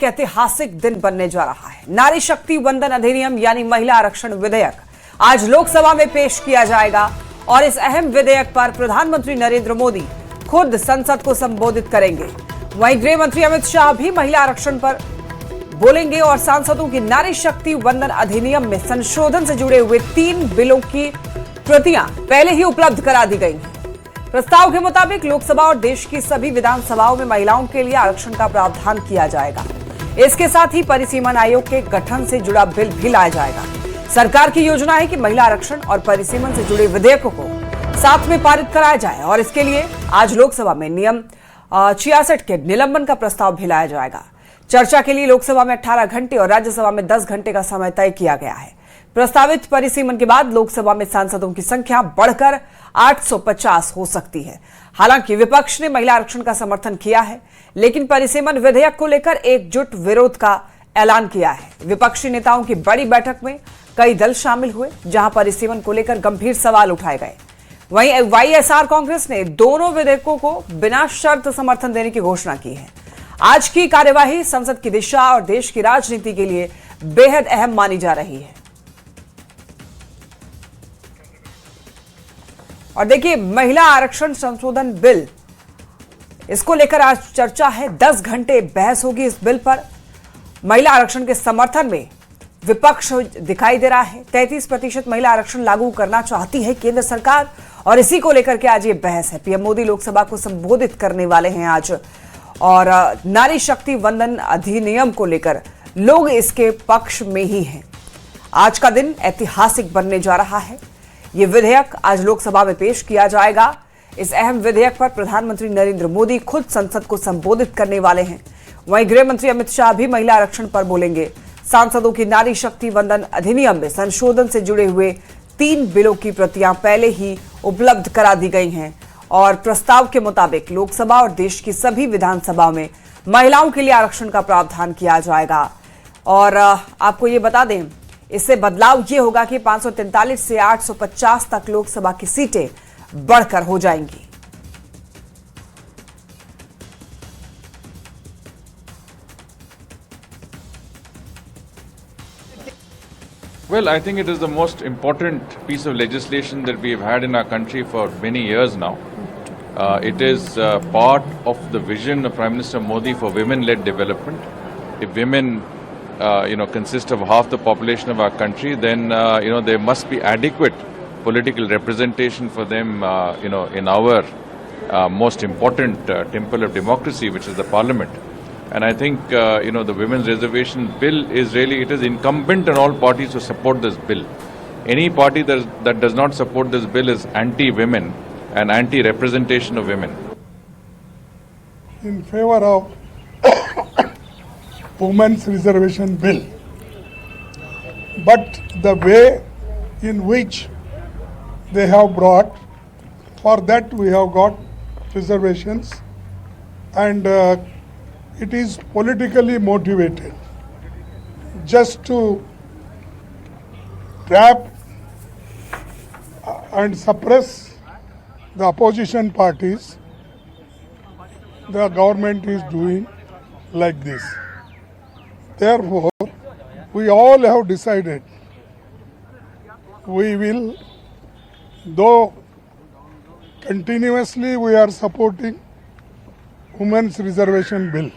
एक ऐतिहासिक दिन बनने जा रहा है। नारी शक्ति वंदन अधिनियम यानी महिला आरक्षण विधेयक आज लोकसभा में पेश किया जाएगा और इस अहम विधेयक पर प्रधानमंत्री नरेंद्र मोदी खुद संसद को संबोधित करेंगे। वहीं गृह मंत्री अमित शाह भी महिला आरक्षण पर बोलेंगे और सांसदों की नारी शक्ति वंदन अधिनियम में संशोधन से जुड़े हुए 3 बिलों की प्रतियां पहले ही उपलब्ध करा दी गई हैं। प्रस्ताव के मुताबिक लोकसभा और देश की सभी विधानसभाओं में महिलाओं के लिए आरक्षण का प्रावधान किया जाएगा। इसके साथ ही परिसीमन आयोग के गठन से जुड़ा बिल भी लाया जाएगा। सरकार की योजना है कि महिला आरक्षण और परिसीमन से जुड़े विधेयकों को साथ में पारित कराया जाए और इसके लिए आज लोकसभा में नियम 66 के निलंबन का प्रस्ताव भी लाया जाएगा। चर्चा के लिए लोकसभा में 18 घंटे और राज्यसभा में 10 घंटे का समय तय किया गया है। प्रस्तावित परिसीमन के बाद लोकसभा में सांसदों की संख्या बढ़कर 850 हो सकती है। हालांकि विपक्ष ने महिला आरक्षण का समर्थन किया है, लेकिन परिसीमन विधेयक को लेकर एकजुट विरोध का ऐलान किया है। विपक्षी नेताओं की बड़ी बैठक में कई दल शामिल हुए, जहां परिसीमन को लेकर गंभीर सवाल उठाए गए। वहीं वाईएसआर कांग्रेस ने दोनों विधेयकों को बिना शर्त समर्थन देने की घोषणा की है। आज की कार्यवाही संसद की दिशा और देश की राजनीति के लिए बेहद अहम मानी जा रही है। और देखिए, महिला आरक्षण संशोधन बिल, इसको लेकर आज चर्चा है। 10 घंटे बहस होगी इस बिल पर। महिला आरक्षण के समर्थन में विपक्ष दिखाई दे रहा है। 33% महिला आरक्षण लागू करना चाहती है केंद्र सरकार और इसी को लेकर के आज ये बहस है। पीएम मोदी लोकसभा को संबोधित करने वाले हैं आज और नारी शक्ति वंदन अधिनियम को लेकर लोग इसके पक्ष में ही हैं। आज का दिन ऐतिहासिक बनने जा रहा है। ये विधेयक आज लोकसभा में पेश किया जाएगा। इस अहम विधेयक पर प्रधानमंत्री नरेंद्र मोदी खुद संसद को संबोधित करने वाले हैं। वहीं गृह मंत्री अमित शाह भी महिला आरक्षण पर बोलेंगे। सांसदों की नारी शक्ति वंदन अधिनियम में संशोधन से जुड़े हुए 3 बिलों की प्रतियां पहले ही उपलब्ध करा दी गई हैं और प्रस्ताव के मुताबिक लोकसभा और देश की सभी विधानसभाओं में महिलाओं के लिए आरक्षण का प्रावधान किया जाएगा। और आपको ये बता दें, इससे बदलाव ये होगा कि 543 से 850 तक लोकसभा की सीटें बढ़कर हो जाएंगी। Well, I think it is the most important piece of legislation that we have had in our country for many years now. It is part of the vision of Prime Minister Modi for women-led development. If women consist of half the population of our country, then there must be adequate political representation for them in our most important temple of democracy, which is the parliament. And I think the women's reservation bill is really, it is incumbent on all parties to support this bill. Any party that does not support this bill is anti-women and anti-representation of women. In favor of women's reservation bill, but the way in which they have brought, for that we have got reservations, and it is politically motivated just to trap and suppress the opposition parties. The government is doing like this. Therefore, we all have decided we will, though continuously we are supporting women's reservation bill,